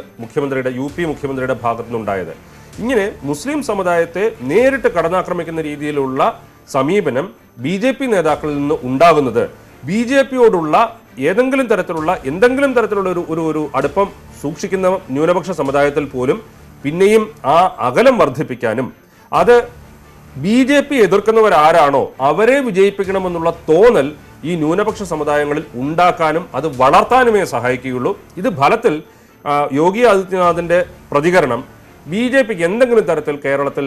UP മുഖ്യമന്ത്രിയുടെ ഭാഗത്തു നിന്നുണ്ടായത്. ഇങ്ങനെ മുസ്ലിം സമുദായത്തെ നേരിട്ട് കടന്നാക്രമിക്കുന്ന രീതിയിലുള്ള സമീപനം BJP നേതാക്കളിൽ നിന്ന് ഉണ്ടാകുന്നത് BJPയോടുള്ള എന്തെങ്കിലും തരത്തിലുള്ള ഒരു അടുപ്പം സൂക്ഷിക്കുന്ന ന്യൂനപക്ഷ സമുദായത്തിൽ പോലും പിന്നെയും ആ അകലം വർദ്ധിപ്പിക്കാനും അത് BJP എതിർക്കുന്നവരാരാണോ അവരെ വിജയിപ്പിക്കണമെന്നുള്ള തോന്നൽ ഈ ന്യൂനപക്ഷ സമുദായങ്ങളിൽ ഉണ്ടാക്കാനും അത് വളർത്താനുമേ സഹായിക്കുകയുള്ളൂ. ഇത് ഫലത്തിൽ യോഗി ആദിത്യനാഥിന്റെ പ്രതികരണം BJPക്ക് എന്തെങ്കിലും തരത്തിൽ കേരളത്തിൽ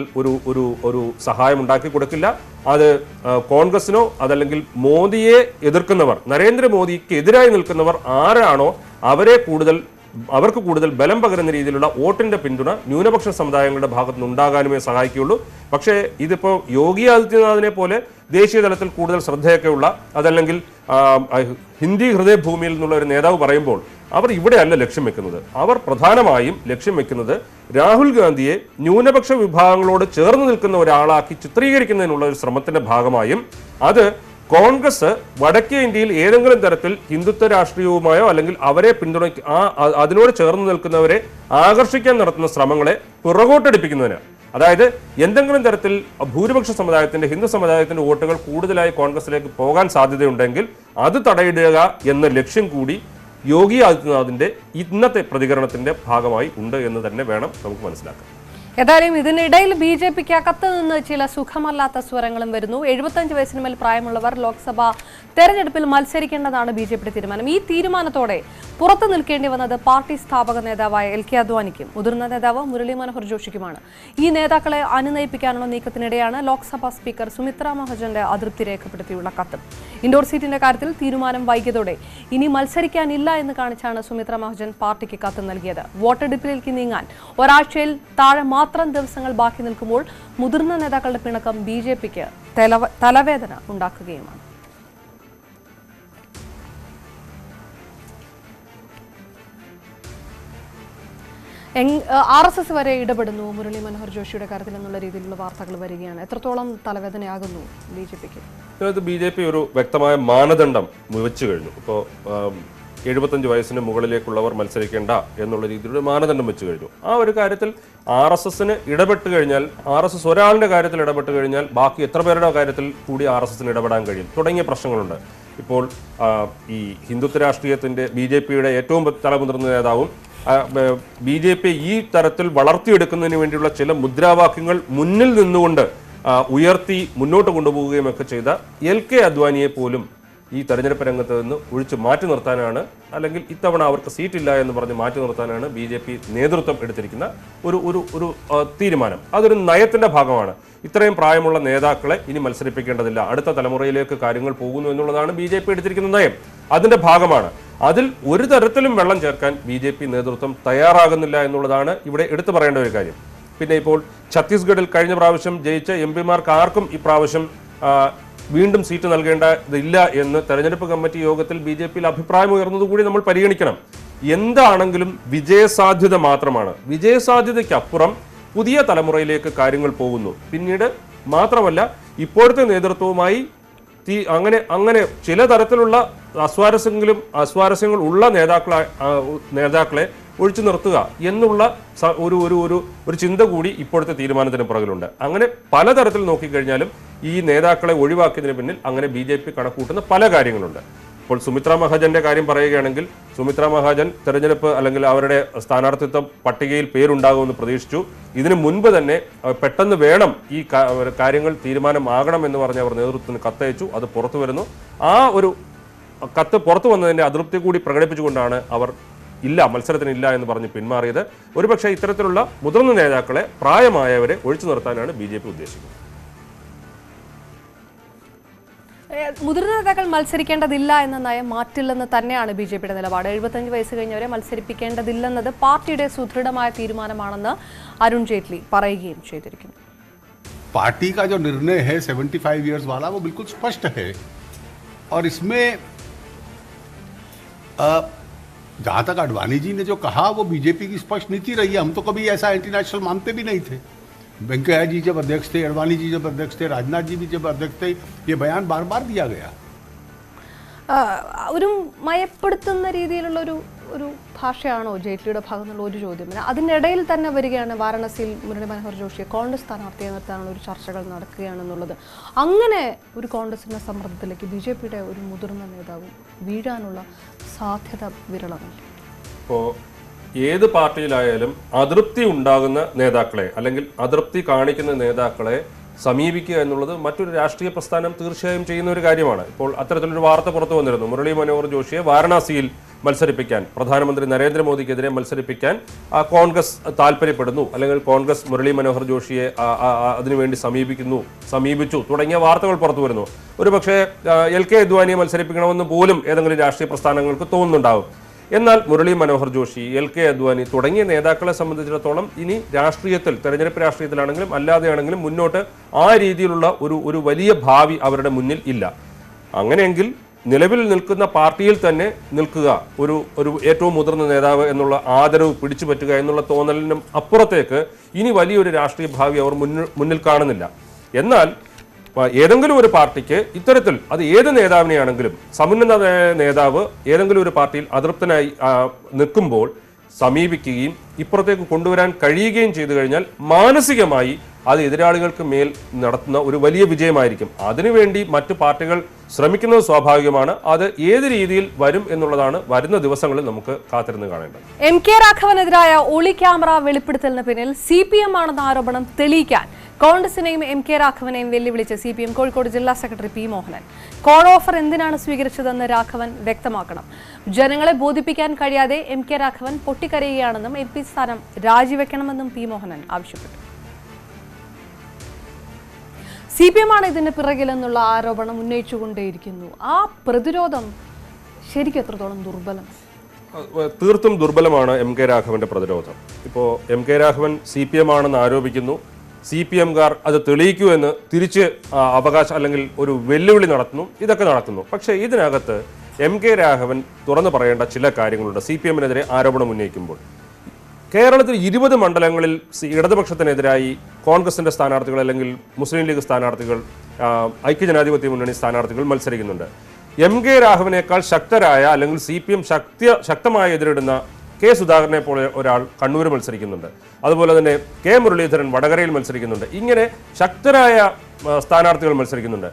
ഒരു സഹായം ഉണ്ടാക്കി കൊടുക്കില്ല. അത് കോൺഗ്രസിനോ അതല്ലെങ്കിൽ മോദിയെ എതിർക്കുന്നവർ, നരേന്ദ്രമോദിക്ക് എതിരായി നിൽക്കുന്നവർ ആരാണോ അവർക്ക് കൂടുതൽ ബലം പകരുന്ന രീതിയിലുള്ള വോട്ടിന്റെ പിന്തുണ ന്യൂനപക്ഷ സമുദായങ്ങളുടെ ഭാഗത്തു നിന്ന് ഉണ്ടാകാനുമേ സഹായിക്കുകയുള്ളൂ. പക്ഷേ ഇതിപ്പോൾ യോഗി ആദിത്യനാഥിനെ പോലെ ദേശീയ തലത്തിൽ കൂടുതൽ ശ്രദ്ധയൊക്കെയുള്ള അതല്ലെങ്കിൽ ഹിന്ദി ഹൃദയഭൂമിയിൽ നിന്നുള്ള ഒരു നേതാവ് പറയുമ്പോൾ അവർ ഇവിടെയല്ല ലക്ഷ്യം വെക്കുന്നത്. അവർ പ്രധാനമായും ലക്ഷ്യം വെക്കുന്നത് രാഹുൽ ഗാന്ധിയെ ന്യൂനപക്ഷ വിഭാഗങ്ങളോട് ചേർന്ന് നിൽക്കുന്ന ഒരാളാക്കി ചിത്രീകരിക്കുന്നതിനുള്ള ഒരു ശ്രമത്തിന്റെ ഭാഗമായും അത് കോൺഗ്രസ് വടക്കേ ഇന്ത്യയിൽ ഏതെങ്കിലും തരത്തിൽ ഹിന്ദുത്വ രാഷ്ട്രീയവുമായോ അല്ലെങ്കിൽ അവരെ അതിനോട് ചേർന്ന് നിൽക്കുന്നവരെ ആകർഷിക്കാൻ നടത്തുന്ന ശ്രമങ്ങളെ പുറകോട്ടടിപ്പിക്കുന്നതിന്, അതായത് എന്തെങ്കിലും തരത്തിൽ ഭൂരിപക്ഷ സമുദായത്തിന്റെ ഹിന്ദു സമുദായത്തിന്റെ വോട്ടുകൾ കൂടുതലായി കോൺഗ്രസിലേക്ക് പോകാൻ സാധ്യതയുണ്ടെങ്കിൽ അത് തടയിടുക എന്ന ലക്ഷ്യം കൂടി യോഗി ആദിത്യനാഥിന്റെ ഇന്നത്തെ പ്രതികരണത്തിന്റെ ഭാഗമായി ഉണ്ട് എന്ന് തന്നെ വേണം നമുക്ക് മനസ്സിലാക്കാൻ. ഏതായാലും ഇതിനിടയിൽ BJPക്ക് അകത്ത് നിന്ന് ചില സുഖമല്ലാത്ത സ്വരങ്ങളും വരുന്നു. 75 വയസ്സിന് മേൽ പ്രായമുള്ളവർ ലോക്സഭാ തെരഞ്ഞെടുപ്പിൽ മത്സരിക്കേണ്ടതാണ് BJPയുടെ തീരുമാനം. ഈ തീരുമാനത്തോടെ പുറത്തു നിൽക്കേണ്ടി വന്നത് പാർട്ടി സ്ഥാപക നേതാവായ LK അദ്വാനിക്കും മുതിർന്ന നേതാവ് മുരളി മനോഹർ ജോഷിക്കുമാണ്. ഈ നേതാക്കളെ അനുനയിപ്പിക്കാനുള്ള നീക്കത്തിനിടെയാണ് ലോക്സഭാ സ്പീക്കർ സുമിത്ര മഹാജന്റെ അതൃപ്തി രേഖപ്പെടുത്തിയുള്ള കത്ത്. ഇൻഡോർ സീറ്റിന്റെ കാര്യത്തിൽ തീരുമാനം വൈകിയതോടെ ഇനി മത്സരിക്കാനില്ല എന്ന് കാണിച്ചാണ് സുമിത്ര മഹാജൻ പാർട്ടിക്ക് കത്ത് നൽകിയത്. വോട്ടെടുപ്പിലേക്ക് നീങ്ങാൻ ഒരാഴ്ചയിൽ താഴെ മാത്രം ദിവസങ്ങൾ ബാക്കി നിൽക്കുമ്പോൾ മുതിർന്ന നേതാക്കളുടെ പിണക്കം BJPക്ക് തലവേദന ഉണ്ടാക്കുകയുമാണ്. RSS വരെ ഇടപെടുന്നു മുരളി മനോഹർ ജോഷിയുടെ കാര്യത്തിൽ എന്നുള്ള രീതിയിലുള്ള വാർത്തകൾ വരികയാണ്. എത്രത്തോളം തലവേദനയാകുന്നു BJPക്ക്? BJP ഒരു വ്യക്തമായ മാനദണ്ഡം വെച്ചു കഴിഞ്ഞു. ഇപ്പോൾ 75 വയസ്സിന് മുകളിലേക്കുള്ളവർ മത്സരിക്കേണ്ട എന്നുള്ള രീതിയിലുള്ള മാനദണ്ഡം വെച്ചു കഴിഞ്ഞു. ആ ഒരു കാര്യത്തിൽ RSSന് ഇടപെട്ട് കഴിഞ്ഞാൽ, RSS ഒരാളുടെ കാര്യത്തിൽ ഇടപെട്ട് കഴിഞ്ഞാൽ ബാക്കി എത്ര പേരുടെ കാര്യത്തിൽ കൂടി RSSന് ഇടപെടാൻ കഴിയും തുടങ്ങിയ പ്രശ്നങ്ങളുണ്ട്. ഇപ്പോൾ ഈ ഹിന്ദുത്വ രാഷ്ട്രീയത്തിന്റെ BJPയുടെ ഏറ്റവും തലമുതിർന്ന നേതാവും BJP ഈ തരത്തിൽ വളർത്തിയെടുക്കുന്നതിന് വേണ്ടിയുള്ള ചില മുദ്രാവാക്യങ്ങൾ മുന്നിൽ നിന്നുകൊണ്ട് ഉയർത്തി മുന്നോട്ട് കൊണ്ടുപോവുകയും ഒക്കെ ചെയ്ത LK അദ്വാനിയെ പോലും ഈ തെരഞ്ഞെടുപ്പ് രംഗത്ത് നിന്ന് ഒഴിച്ചു മാറ്റി നിർത്താനാണ്, അല്ലെങ്കിൽ ഇത്തവണ അവർക്ക് സീറ്റില്ല എന്ന് പറഞ്ഞ് മാറ്റി നിർത്താനാണ് BJP നേതൃത്വം എടുത്തിരിക്കുന്ന ഒരു തീരുമാനം. അതൊരു നയത്തിന്റെ ഭാഗമാണ്. ഇത്രയും പ്രായമുള്ള നേതാക്കളെ ഇനി മത്സരിപ്പിക്കേണ്ടതില്ല, അടുത്ത തലമുറയിലേക്ക് കാര്യങ്ങൾ പോകുന്നു എന്നുള്ളതാണ് BJP എടുത്തിരിക്കുന്ന നയം. അതിന്റെ ഭാഗമാണ്. അതിൽ ഒരു തരത്തിലും വെള്ളം ചേർക്കാൻ BJP നേതൃത്വം തയ്യാറാകുന്നില്ല എന്നുള്ളതാണ് ഇവിടെ എടുത്തു പറയേണ്ട ഒരു കാര്യം. പിന്നെ ഇപ്പോൾ ഛത്തീസ്ഗഡിൽ കഴിഞ്ഞ പ്രാവശ്യം ജയിച്ച MP-മാർക്ക് ആർക്കും ഇപ്രാവശ്യം വീണ്ടും സീറ്റ് നൽകേണ്ടതില്ല എന്ന് തെരഞ്ഞെടുപ്പ് കമ്മിറ്റി യോഗത്തിൽ BJPയിൽ അഭിപ്രായം ഉയർന്നതുകൂടി നമ്മൾ പരിഗണിക്കണം. എന്താണെങ്കിലും വിജയസാധ്യത മാത്രമാണ്. വിജയസാധ്യതയ്ക്കപ്പുറം പുതിയ തലമുറയിലേക്ക് കാര്യങ്ങൾ പോകുന്നു. പിന്നീട് മാത്രമല്ല ഇപ്പോഴത്തെ നേതൃത്വവുമായി അങ്ങനെ ചില തരത്തിലുള്ള അസ്വാരസ്യങ്ങൾ ഉള്ള നേതാക്കളെ ഒഴിച്ചു നിർത്തുക എന്നുള്ള ഒരു ചിന്ത കൂടി ഇപ്പോഴത്തെ തീരുമാനത്തിന് പുറകിലുണ്ട്. അങ്ങനെ പലതരത്തിൽ നോക്കിക്കഴിഞ്ഞാലും ഈ നേതാക്കളെ ഒഴിവാക്കിയതിന് പിന്നിൽ അങ്ങനെ BJP കണക്കൂട്ടുന്ന പല കാര്യങ്ങളുണ്ട്. ഇപ്പോൾ സുമിത്ര മഹാജന്റെ കാര്യം പറയുകയാണെങ്കിൽ, സുമിത്ര മഹാജൻ തെരഞ്ഞെടുപ്പ് അല്ലെങ്കിൽ അവരുടെ സ്ഥാനാർത്ഥിത്വ പട്ടികയിൽ പേരുണ്ടാകുമെന്ന് പ്രതീക്ഷിച്ചു. ഇതിനു മുൻപ് തന്നെ പെട്ടെന്ന് വേണം ഈ കാര്യങ്ങൾ തീരുമാനമാകണം എന്ന് പറഞ്ഞ് അവർ നേതൃത്വത്തിന് കത്തയച്ചു. അത് പുറത്തു വരുന്നു. ആ ഒരു കത്ത് പുറത്തു വന്നതിന്റെ അതൃപ്തി കൂടി പ്രകടിപ്പിച്ചുകൊണ്ടാണ് അവർ മത്സരത്തിനില്ല എന്ന് പറഞ്ഞ് പിന്മാറിയത്. ഒരുപക്ഷെ ഇത്തരത്തിലുള്ള മുതിർന്ന നേതാക്കളെ, പ്രായമായവരെ ഒഴിച്ചു നിർത്താനാണ് BJP ഉദ്ദേശിക്കുന്നത്. മുതിർന്ന നേതാക്കൾ മത്സരിക്കേണ്ടതില്ല എന്ന നയം മാറ്റില്ലെന്ന് തന്നെയാണ് BJPയുടെ നിലപാട്. 75 വയസ്സ് കഴിഞ്ഞവരെ മത്സരിപ്പിക്കേണ്ടതില്ലെന്നത് പാർട്ടിയുടെ സുദൃഢമായ തീരുമാനമാണെന്ന് അരുൺ ജെയ്റ്റ്ലി പറയുകയും ചെയ്തിരിക്കുന്നു. पार्टी का जो निर्णय है 75 इयर्स वाला वो बिल्कुल स्पष्ट है और इसमें जहाँ तक अडवाणी जी ने जो कहा वो बीजेपी की स्पष्ट नीति रही है. हम तो कभी ऐसा एंटी नेशनल मानते भी नहीं थे. वेंकैया जी जब अध्यक्ष थे, अडवाणी जी जब अध्यक्ष थे, राजनाथ जी भी जब अध्यक्ष थे, ये बयान बार बार दिया गया. ഒരു മയപ്പെടുത്തുന്ന രീതിയിലുള്ള ഒരു ഭാഷയാണോ ജെയ്റ്റ്ലിയുടെ ഭാഗത്തു നിന്നുള്ള ഒരു ചോദ്യം. അതിനിടയിൽ തന്നെ വരികയാണ് വാരണസിയിൽ മുരളി മനോഹർ ജോഷിയെ കോൺഗ്രസ് സ്ഥാനാർത്ഥിയെ നിർത്താനുള്ള ഒരു ചർച്ചകൾ നടക്കുകയാണെന്നുള്ളത്. അങ്ങനെ ഒരു കോൺഗ്രസിന്റെ സമ്മർദ്ദത്തിലേക്ക് BJPയുടെ ഒരു മുതിർന്ന നേതാവ് വീഴാനുള്ള സാധ്യത വിരളമല്ല. ഇപ്പോൾ ഏത് പാർട്ടിയിലായാലും അതൃപ്തി ഉണ്ടാകുന്ന നേതാക്കളെ അല്ലെങ്കിൽ അതൃപ്തി കാണിക്കുന്ന നേതാക്കളെ സമീപിക്കുക എന്നുള്ളത് മറ്റൊരു രാഷ്ട്രീയ പ്രസ്ഥാനം തീർച്ചയായും ചെയ്യുന്ന ഒരു കാര്യമാണ്. ഇപ്പോൾ അത്തരത്തിലൊരു വാർത്ത പുറത്തു വന്നിരുന്നു. മുരളി മനോഹർ ജോഷിയെ വാരണാസിയിൽ മത്സരിപ്പിക്കാൻ, പ്രധാനമന്ത്രി നരേന്ദ്രമോദിക്കെതിരെ മത്സരിപ്പിക്കാൻ കോൺഗ്രസ് താല്പര്യപ്പെടുന്നു, അല്ലെങ്കിൽ കോൺഗ്രസ് മുരളി മനോഹർ ജോഷിയെ അതിനുവേണ്ടി സമീപിച്ചു തുടങ്ങിയ വാർത്തകൾ പുറത്തു വരുന്നു. ഒരുപക്ഷെ LK അദ്വാനിയെ മത്സരിപ്പിക്കണമെന്ന് പോലും ഏതെങ്കിലും രാഷ്ട്രീയ പ്രസ്ഥാനങ്ങൾക്ക് തോന്നുന്നുണ്ടാവും. എന്നാൽ മുരളി മനോഹർ ജോഷി, LK അദ്വാനി തുടങ്ങിയ നേതാക്കളെ സംബന്ധിച്ചിടത്തോളം ഇനി രാഷ്ട്രീയത്തിൽ, തെരഞ്ഞെടുപ്പ് രാഷ്ട്രീയത്തിലാണെങ്കിലും അല്ലാതെയാണെങ്കിലും മുന്നോട്ട് ആ രീതിയിലുള്ള ഒരു വലിയ ഭാവി അവരുടെ മുന്നിൽ ഇല്ല. അങ്ങനെയെങ്കിൽ നിലവിൽ നിൽക്കുന്ന പാർട്ടിയിൽ തന്നെ നിൽക്കുക, ഒരു ഏറ്റവും മുതിർന്ന നേതാവ് എന്നുള്ള ആദരവ് പിടിച്ചു പറ്റുക എന്നുള്ള തോന്നലിനും അപ്പുറത്തേക്ക് ഇനി വലിയൊരു രാഷ്ട്രീയ ഭാവി അവർ മുന്നിൽ കാണുന്നില്ല. എന്നാൽ ഏതെങ്കിലും ഒരു പാർട്ടിക്ക് ഇത്തരത്തിൽ, അത് ഏത് നേതാവിനെയാണെങ്കിലും, സമുന്നത നേതാവ് ഏതെങ്കിലും ഒരു പാർട്ടിയിൽ അതൃപ്തനായി നിൽക്കുമ്പോൾ സമീപിക്കുകയും ഇപ്പുറത്തേക്ക് കൊണ്ടുവരാൻ കഴിയുകയും ചെയ്തു കഴിഞ്ഞാൽ മാനസികമായി അത് എതിരാളികൾക്ക് മേൽ നടത്തുന്ന ഒരു വലിയ വിജയമായിരിക്കും. അതിനുവേണ്ടി മറ്റു പാർട്ടികൾ ശ്രമിക്കുന്നത് സ്വാഭാവികമാണ്. അത് ഏത് രീതിയിൽ വരും എന്നുള്ളതാണ് വരുന്ന ദിവസങ്ങളിൽ നമുക്ക് കാത്തിരുന്ന് കാണേണ്ടത്. MK രാഘവനെതിരായ ഒളി ക്യാമറ വെളിപ്പെടുത്തലിന് പിന്നിൽ CPM ആണെന്ന ആരോപണം തെളിയിക്കാൻ കോൺഗ്രസിനെയും MK രാഘവനെയും വെല്ലുവിളിച്ച് CPM കോഴിക്കോട് ജില്ലാ secretary P Mohanan. Call offer എന്തിനാണ് സ്വീകരിച്ചതെന്ന് രാഘവൻ വ്യക്തമാക്കണം. ജനങ്ങളെ ബോധിപ്പിക്കാൻ കഴിയാതെ MK രാഘവൻ പൊട്ടിക്കരയുകയാണെന്നും MP സ്ഥാനം രാജിവെക്കണമെന്നും P മോഹനൻ ആവശ്യപ്പെട്ടു. CPM ആണ് ഇതിന് പിറകിലെന്നുള്ള ആരോപണം ഉന്നയിച്ചുകൊണ്ടേയിരിക്കുന്നു. ആ പ്രതിരോധം ശരിക്കും എത്രത്തോളം ദുർബലം? തീർത്തും ദുർബലമാണ് MK രാഘവന്റെ പ്രതിരോധം. ഇപ്പോൾ MK രാഘവൻ CPM ആണെന്ന് ആരോപിക്കുന്നു. CPM-കാർ അത് തെളിയിക്കൂ എന്ന് തിരിച്ച് അവകാശം അല്ലെങ്കിൽ ഒരു വെല്ലുവിളി നടത്തുന്നു. ഇതൊക്കെ നടക്കുന്നു. പക്ഷേ ഇതിനകത്ത് MK രാഘവൻ തുറന്നു പറയേണ്ട ചില കാര്യങ്ങളുണ്ട്. CPM-നെതിരെ ആരോപണം ഉന്നയിക്കുമ്പോൾ കേരളത്തിൽ 20 മണ്ഡലങ്ങളിൽ ഇടതുപക്ഷത്തിനെതിരായി കോൺഗ്രസിന്റെ സ്ഥാനാർത്ഥികൾ അല്ലെങ്കിൽ മുസ്ലിം ലീഗ് സ്ഥാനാർത്ഥികൾ, ഐക്യജനാധിപത്യ മുന്നണി സ്ഥാനാർത്ഥികൾ മത്സരിക്കുന്നുണ്ട്. MK രാഘവനേക്കാൾ ശക്തരായ അല്ലെങ്കിൽ CPM ശക്തമായി എതിരിടുന്ന K സുധാകരനെ പോലെ ഒരാൾ കണ്ണൂർ മത്സരിക്കുന്നുണ്ട്. അതുപോലെ തന്നെ K മുരളീധരൻ വടകരയിൽ മത്സരിക്കുന്നുണ്ട്. ഇങ്ങനെ ശക്തരായ സ്ഥാനാർത്ഥികൾ മത്സരിക്കുന്നുണ്ട്.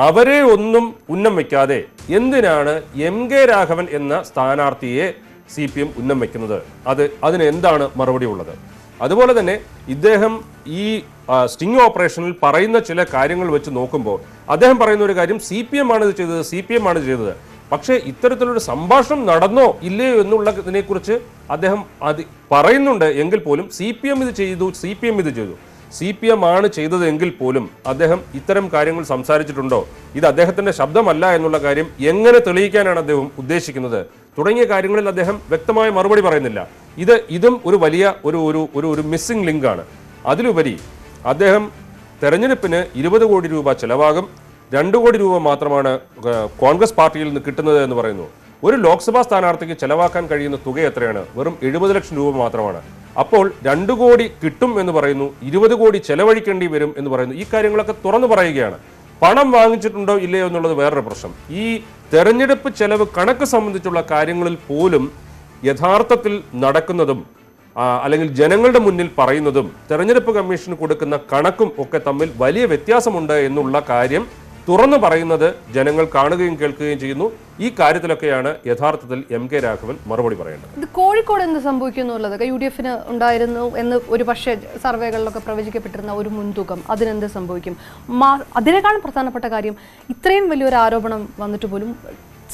അവരെ ഒന്നും ഉന്നം വയ്ക്കാതെ എന്തിനാണ് MK രാഘവൻ എന്ന സ്ഥാനാർത്ഥിയെ CPM ഉന്നം വയ്ക്കുന്നത്? അതിന് എന്താണ് മറുപടി ഉള്ളത്? അതുപോലെ തന്നെ ഇദ്ദേഹം ഈ സ്റ്റിംഗ് ഓപ്പറേഷനിൽ പറയുന്ന ചില കാര്യങ്ങൾ വെച്ച് നോക്കുമ്പോൾ അദ്ദേഹം പറയുന്ന ഒരു കാര്യം CPM ആണ് ഇത് ചെയ്തത്, CPM ആണ് ചെയ്തത്. പക്ഷേ ഇത്തരത്തിലൊരു സംഭാഷണം നടന്നോ ഇല്ലയോ എന്നുള്ളതിനെക്കുറിച്ച് അദ്ദേഹം പറയുന്നുണ്ട് എങ്കിൽ പോലും CPM ഇത് ചെയ്തു, CPM ഇത് ചെയ്തു, CPM ആണ് ചെയ്തത് എങ്കിൽ പോലും അദ്ദേഹം ഇത്തരം കാര്യങ്ങൾ സംസാരിച്ചിട്ടുണ്ടോ, ഇത് അദ്ദേഹത്തിന്റെ ശബ്ദമല്ല എന്നുള്ള കാര്യം എങ്ങനെ തെളിയിക്കാനാണ് അദ്ദേഹം ഉദ്ദേശിക്കുന്നത് തുടങ്ങിയ കാര്യങ്ങളിൽ അദ്ദേഹം വ്യക്തമായ മറുപടി പറയുന്നില്ല. ഇതും ഒരു വലിയ ഒരു മിസ്സിംഗ് ലിങ്കാണ്. അതിലുപരി അദ്ദേഹം തെരഞ്ഞെടുപ്പിന് 20 കോടി രൂപ ചെലവാകും, 2 കോടി രൂപ മാത്രമാണ് കോൺഗ്രസ് പാർട്ടിയിൽ നിന്ന് കിട്ടുന്നത് എന്ന് പറയുന്നു. ഒരു ലോക്സഭാ സ്ഥാനാർത്ഥിക്ക് ചെലവാക്കാൻ കഴിയുന്ന തുക എത്രയാണ്? വെറും 70 ലക്ഷം രൂപ മാത്രമാണ്. അപ്പോൾ 2 കോടി കിട്ടും എന്ന് പറയുന്നു, 20 കോടി ചെലവഴിക്കേണ്ടി വരും എന്ന് പറയുന്നു. ഈ കാര്യങ്ങളൊക്കെ തുറന്നു പറയുകയാണ്. പണം വാങ്ങിച്ചിട്ടുണ്ടോ ഇല്ലയോ എന്നുള്ളത് വേറൊരു പ്രശ്നം. ഈ തെരഞ്ഞെടുപ്പ് ചെലവ് കണക്ക് സംബന്ധിച്ചുള്ള കാര്യങ്ങളിൽ പോലും യഥാർത്ഥത്തിൽ നടക്കുന്നതും അല്ലെങ്കിൽ ജനങ്ങളുടെ മുന്നിൽ പറയുന്നതും തെരഞ്ഞെടുപ്പ് കമ്മീഷന് കൊടുക്കുന്ന കണക്കും ഒക്കെ തമ്മിൽ വലിയ വ്യത്യാസമുണ്ട് എന്നുള്ള കാര്യം തുറന്നു പറയുന്നത് ജനങ്ങൾ കാണുകയും കേൾക്കുകയും ചെയ്യുന്നു. ഈ കാര്യത്തിലൊക്കെയാണ് യഥാർത്ഥത്തിൽ MK രാഘവൻ മറുപടി പറയേണ്ടത്. ഇത് കോഴിക്കോട് എന്ത് സംഭവിക്കുന്നുള്ളത് UDF ഉണ്ടായിരുന്നു എന്ന് ഒരു പക്ഷേ സർവേകളിലൊക്കെ പ്രവചിക്കപ്പെട്ടിരുന്ന ഒരു മുൻതൂക്കം, അതിനെന്ത് സംഭവിക്കും? അതിനേക്കാളും പ്രധാനപ്പെട്ട കാര്യം, ഇത്രയും വലിയൊരു ആരോപണം വന്നിട്ട് പോലും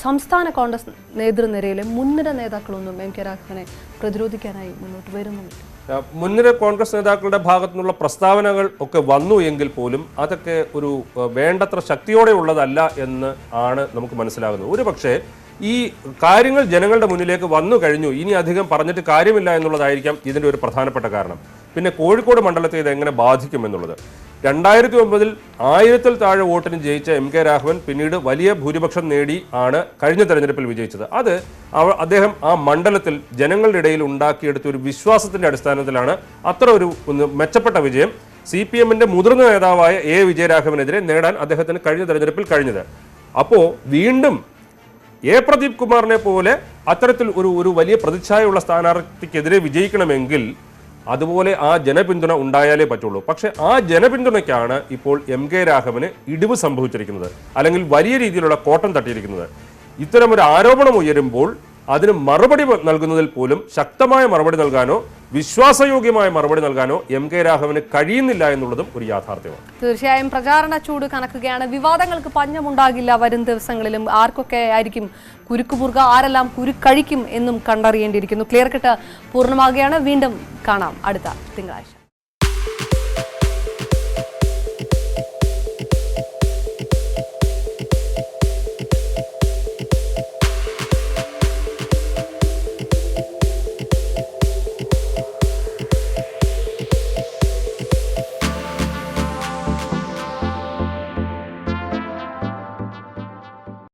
സംസ്ഥാന കോൺഗ്രസ് നേതൃനിരയിലെ മുൻനിര നേതാക്കളൊന്നും MK രാഘവനെ പ്രതിരോധിക്കാനായി മുന്നോട്ട് വരുന്നുമില്ല. മുൻനിര കോൺഗ്രസ് നേതാക്കളുടെ ഭാഗത്തു നിന്നുള്ള പ്രസ്താവനകൾ ഒക്കെ വന്നു എങ്കിൽ പോലും അതൊക്കെ ഒരു വേണ്ടത്ര ശക്തിയോടെ ഉള്ളതല്ല എന്ന് ആണ് നമുക്ക് മനസ്സിലാകുന്നത്. ഒരു പക്ഷേ ഈ കാര്യങ്ങൾ ജനങ്ങളുടെ മുന്നിലേക്ക് വന്നു കഴിഞ്ഞു, ഇനി അധികം പറഞ്ഞിട്ട് കാര്യമില്ല എന്നുള്ളതായിരിക്കാം ഇതിൻ്റെ ഒരു പ്രധാനപ്പെട്ട കാരണം. പിന്നെ കോഴിക്കോട് മണ്ഡലത്തെ ഇത് എങ്ങനെ ബാധിക്കും എന്നുള്ളത്. 2009 1000-ൽ താഴെ വോട്ടിന് ജയിച്ച MK രാഘവൻ പിന്നീട് വലിയ ഭൂരിപക്ഷം നേടി ആണ് കഴിഞ്ഞ തെരഞ്ഞെടുപ്പിൽ വിജയിച്ചത്. അത് അദ്ദേഹം ആ മണ്ഡലത്തിൽ ജനങ്ങളുടെ ഇടയിൽ ഉണ്ടാക്കിയെടുത്ത ഒരു വിശ്വാസത്തിന്റെ അടിസ്ഥാനത്തിലാണ് അത്ര ഒരു മെച്ചപ്പെട്ട വിജയം CPM-ന്റെ മുതിർന്ന നേതാവായ A വിജയരാഘവനെതിരെ നേടാൻ അദ്ദേഹത്തിന് കഴിഞ്ഞ തെരഞ്ഞെടുപ്പിൽ കഴിഞ്ഞത്. അപ്പോൾ വീണ്ടും A പ്രദീപ് കുമാറിനെ പോലെ അത്തരത്തിൽ ഒരു വലിയ പ്രതിച്ഛായുള്ള സ്ഥാനാർത്ഥിക്കെതിരെ വിജയിക്കണമെങ്കിൽ അതുപോലെ ആ ജനപിന്തുണ ഉണ്ടായാലേ പറ്റുള്ളൂ. പക്ഷെ ആ ജനപിന്തുണയ്ക്കാണ് ഇപ്പോൾ MK രാഘവന് ഇടിവ് സംഭവിച്ചിരിക്കുന്നത്, അല്ലെങ്കിൽ വലിയ രീതിയിലുള്ള കോട്ടം തട്ടിയിരിക്കുന്നത്. ഇത്തരമൊരു ആരോപണം ഉയരുമ്പോൾ അതിന് മറുപടി നൽകുന്നതിൽ പോലും ശക്തമായ മറുപടി നൽകാനോ വിശ്വാസയോഗ്യമായ മറുപടി നൽകാനോ MK രാഘവന് കഴിയുന്നില്ല എന്നുള്ളതും ഒരു യാഥാർത്ഥ്യമാണ്. തീർച്ചയായും പ്രചാരണ ചൂട് കണക്കുകയാണ്. വിവാദങ്ങൾക്ക് പഞ്ഞമുണ്ടാകില്ല വരും ദിവസങ്ങളിലും. ആർക്കൊക്കെ ആയിരിക്കും കുരുക്കുമുറുക, ആരെല്ലാം കുരുക്കഴിക്കും എന്നും കണ്ടറിയേണ്ടിയിരിക്കുന്നു. Clear cut പൂർണ്ണമാകുകയാണ്. വീണ്ടും കാണാം അടുത്ത തിങ്കളാഴ്ച.